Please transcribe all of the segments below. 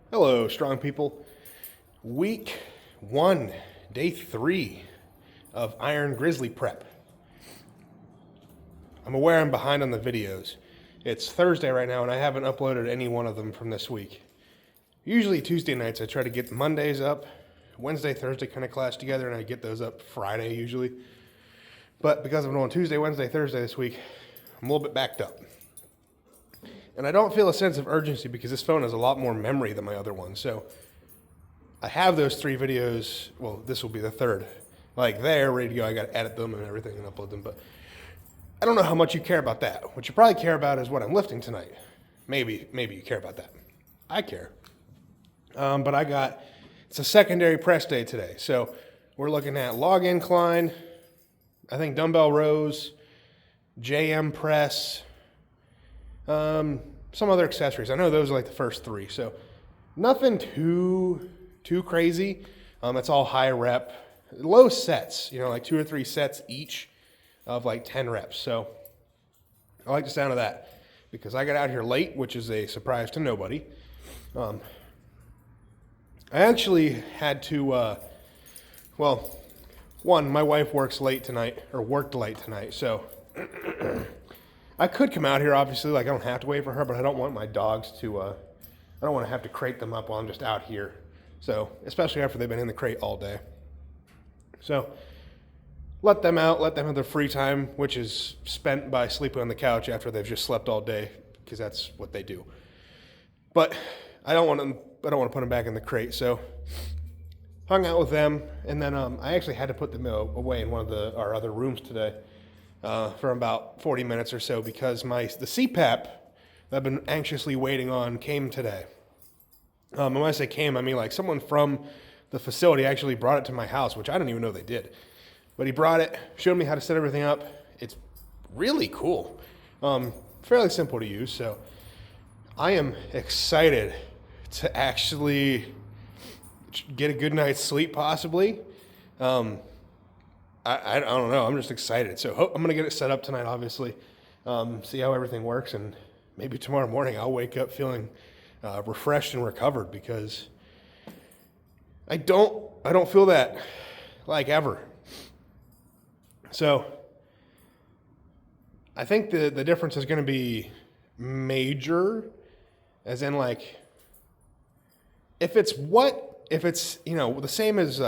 Hello, strong people. Week 1, day 3 of Iron Grizzly prep. I'm aware I'm behind on the videos. It's Thursday right now and I haven't uploaded any one of them from this week. Usually Tuesday nights I try to get Mondays up, Wednesday, Thursday kind of clash together, and I get those up Friday usually. But because I'm doing Tuesday, Wednesday, Thursday this week, I'm a little bit backed up. And I don't feel a sense of urgency because this phone has a lot more memory than my other one. So I have those 3 videos. Well, this will be the 3rd. Like there, ready to go. I got to edit them and everything and upload them. But I don't know how much you care about that. What you probably care about is what I'm lifting tonight. Maybe you care about that. I care. But it's a secondary press day today. So we're looking at log incline, I think dumbbell rows, JM press, some other accessories. I know those are like the first 3. So nothing too crazy. It's all high rep, low sets, like 2 or 3 sets each of like 10 reps. So I like the sound of that because I got out here late, which is a surprise to nobody. I actually had to, my wife worked late tonight, so I could come out here, obviously, like I don't have to wait for her, but I don't want my dogs to, I don't want to have to crate them up while I'm just out here. So, especially after they've been in the crate all day. So, let them out, let them have their free time, which is spent by sleeping on the couch after they've just slept all day, because that's what they do. But I don't want to put them back in the crate, so hung out with them, and then I actually had to put them away in one of our other rooms today. For about 40 minutes or so because the CPAP that I've been anxiously waiting on came today. And when I say came, I mean like someone from the facility actually brought it to my house, which I didn't even know they did. But he brought it, showed me how to set everything up. It's really cool. Fairly simple to use, so I am excited to actually get a good night's sleep possibly. I don't know. I'm just excited. So I'm going to get it set up tonight, obviously, see how everything works. And maybe tomorrow morning I'll wake up feeling refreshed and recovered because I don't feel that like ever. So I think the difference is going to be major, as in like, if it's the same as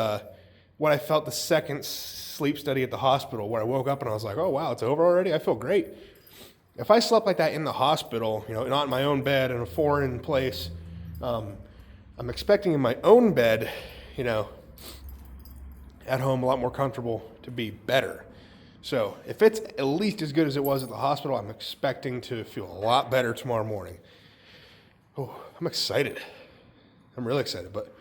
what I felt the second sleep study at the hospital, where I woke up and I was like, oh wow, it's over already? I feel great. If I slept like that in the hospital, not in my own bed in a foreign place, I'm expecting in my own bed, at home, a lot more comfortable, to be better. So if it's at least as good as it was at the hospital, I'm expecting to feel a lot better tomorrow morning. Oh, I'm excited. I'm really excited, but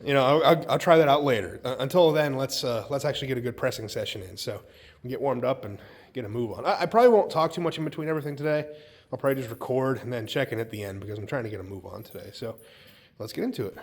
I'll try that out later. Until then, let's actually get a good pressing session in. So we get warmed up and get a move on. I probably won't talk too much in between everything today. I'll probably just record and then check in at the end because I'm trying to get a move on today. So let's get into it.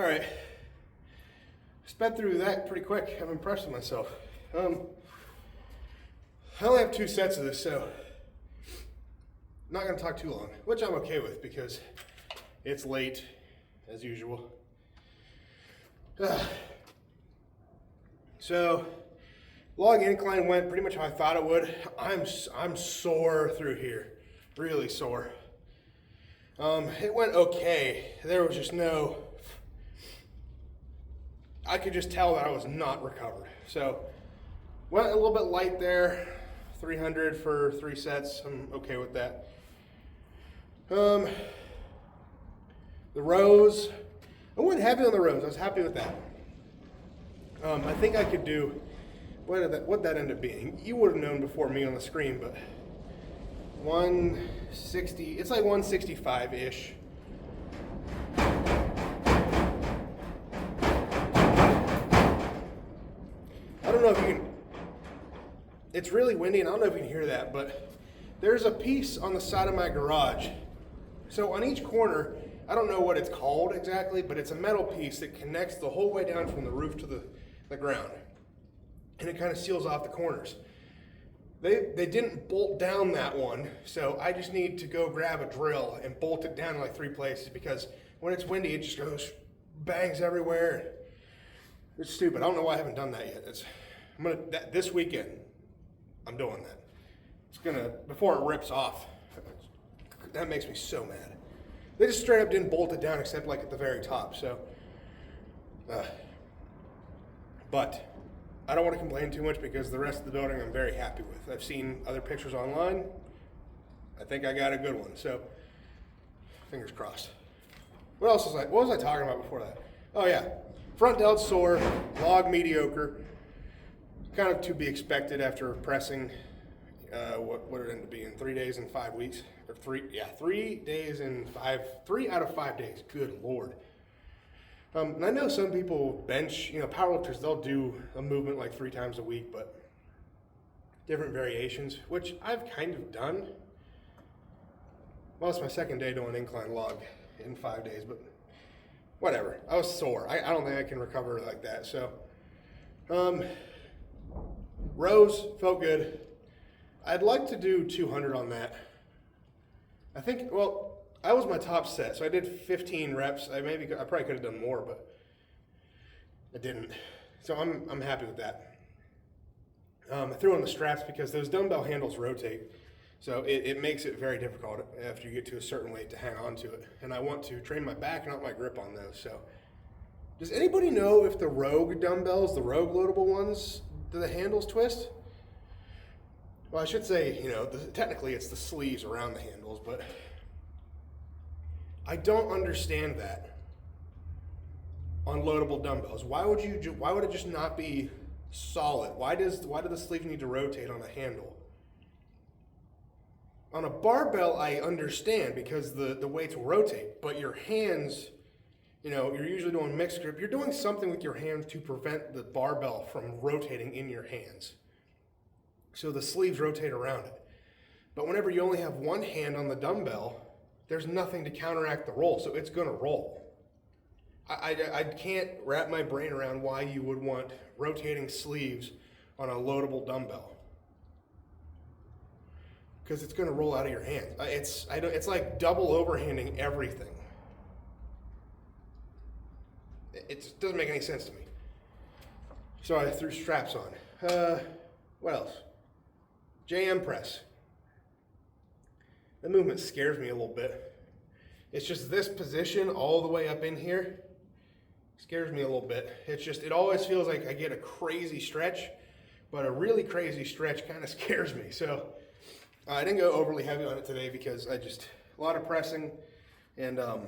All right. Sped through that pretty quick. I'm impressed with myself. I only have 2 sets of this, so I'm not going to talk too long, which I'm okay with because it's late, as usual. So, log incline went pretty much how I thought it would. I'm sore through here, really sore. It went okay. There was just no, I could just tell that I was not recovered. So, went a little bit light there, 300 for 3 sets. I'm okay with that. The rows, I wasn't happy on the rows. I was happy with that. I think I could do, what that ended up being. You would have known before me on the screen, but 160, it's like 165-ish. I don't know if you can, it's really windy and I don't know if you can hear that, but there's a piece on the side of my garage. So on each corner, I don't know what it's called exactly, but it's a metal piece that connects the whole way down from the roof to the ground. And it kind of seals off the corners. They didn't bolt down that one, so I just need to go grab a drill and bolt it down in like 3 places because when it's windy, it just goes, bangs everywhere. It's stupid. I don't know why I haven't done that yet. This weekend, I'm doing that. It's gonna, before it rips off. That makes me so mad. They just straight up didn't bolt it down except like at the very top, so. But I don't want to complain too much because the rest of the building I'm very happy with. I've seen other pictures online. I think I got a good one, so fingers crossed. What was I talking about before that? Oh yeah, front delt sore, log mediocre. Kind of to be expected after pressing, what did it end up being, 3 days and 5 weeks? Or 3 days and 3 out of 5 days, good Lord. And I know some people bench, powerlifters, they'll do a movement like 3 times a week, but different variations, which I've kind of done. Well, it's my second day doing incline log in 5 days, but whatever. I was sore. I don't think I can recover like that. So, rows felt good. I'd like to do 200 on that. I think, I was my top set, so I did 15 reps. I probably could have done more, but I didn't. So I'm happy with that. I threw on the straps because those dumbbell handles rotate, so it makes it very difficult after you get to a certain weight to hang on to it. And I want to train my back, not my grip on those. So, does anybody know if the Rogue dumbbells, the Rogue loadable ones, do the handles twist? Well, I should say, technically it's the sleeves around the handles, but I don't understand that on loadable dumbbells. Why would it just not be solid? Why do the sleeves need to rotate on a handle? On a barbell, I understand because the weights will rotate, but your hands, you're usually doing mixed grip. You're doing something with your hands to prevent the barbell from rotating in your hands. So the sleeves rotate around it. But whenever you only have one hand on the dumbbell, there's nothing to counteract the roll, so it's gonna roll. I can't wrap my brain around why you would want rotating sleeves on a loadable dumbbell. Because it's gonna roll out of your hand. It's like double overhanding everything. It doesn't make any sense to me. So I threw straps on. What else? JM press. The movement scares me a little bit. It's just this position all the way up in here scares me a little bit. It always feels like I get a crazy stretch, but a really crazy stretch kind of scares me. So I didn't go overly heavy on it today because a lot of pressing, and I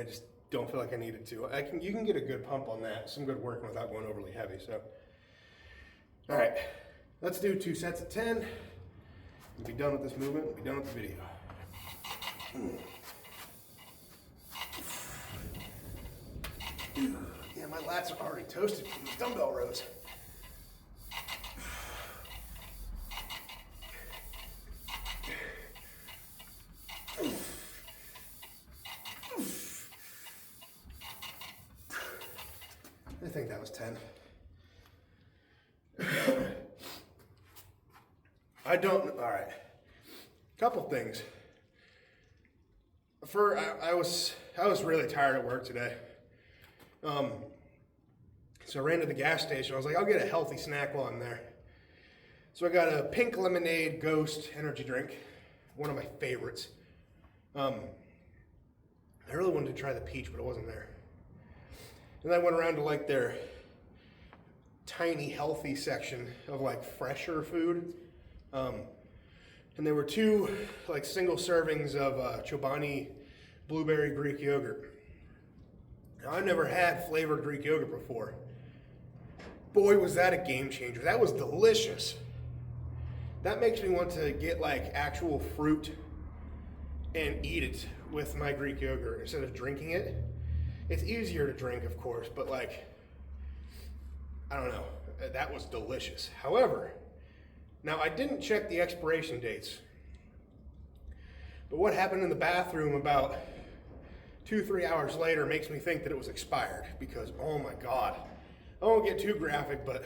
just don't feel like I needed to. You can get a good pump on that, some good work without going overly heavy. So, all right, let's do 2 sets of 10. We'll be done with this movement. We'll be done with the video. Yeah, my lats are already toasted from these dumbbell rows. think that was 10. All right. Couple things. I was really tired at work today. So I ran to the gas station. I was like, I'll get a healthy snack while I'm there. So I got a pink lemonade Ghost energy drink, one of my favorites. I really wanted to try the peach, but it wasn't there. And then I went around to like their tiny healthy section of like fresher food. And there were 2 like single servings of Chobani blueberry Greek yogurt. Now, I've never had flavored Greek yogurt before. Boy, was that a game changer. That was delicious. That makes me want to get like actual fruit and eat it with my Greek yogurt instead of drinking it. It's easier to drink, of course, but like, I don't know. That was delicious. However, now I didn't check the expiration dates, but what happened in the bathroom about 2-3 hours later makes me think that it was expired because, oh my God. I won't get too graphic, but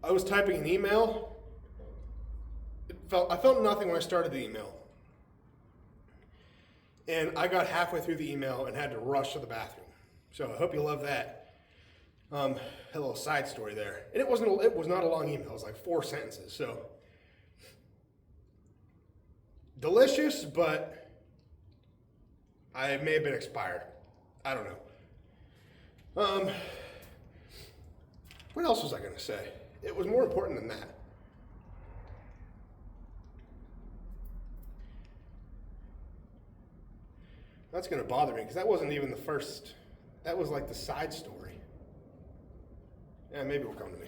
I was typing an email. I felt nothing when I started the email. And I got halfway through the email and had to rush to the bathroom. So I hope you love that. A little side story there. And it was not a long email. It was like 4 sentences. So delicious, but I may have been expired. I don't know. What else was I going to say? It was more important than that. That's going to bother me because that wasn't even the first. That was like the side story. Yeah, maybe it'll come to me.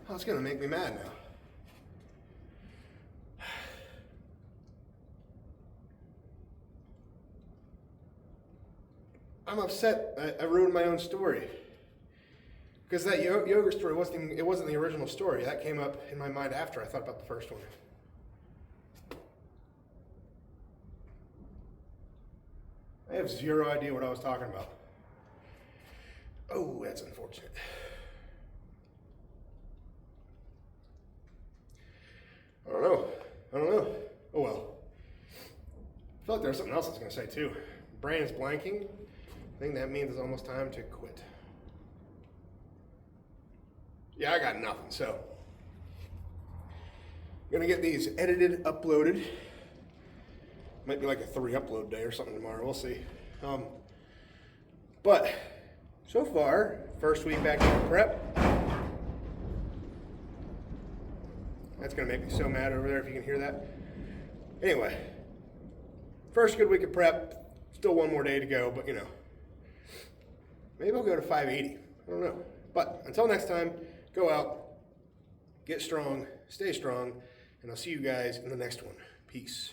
Oh, it's going to make me mad now. I'm upset. I ruined my own story. Because that yogurt story wasn't the original story. That came up in my mind after I thought about the first one. I have zero idea what I was talking about. Oh, that's unfortunate. I don't know. Oh well. I feel like there was something else I was going to say too. Brain is blanking. I think that means it's almost time to quit. Yeah, I got nothing, so I'm going to get these edited, uploaded. Might be like a 3 upload day or something tomorrow. We'll see. But so far, first week back in prep. That's going to make me so mad over there if you can hear that. Anyway, first good week of prep. Still one more day to go, but you know. Maybe I'll go to 580. I don't know. But until next time, go out, get strong, stay strong, and I'll see you guys in the next one. Peace.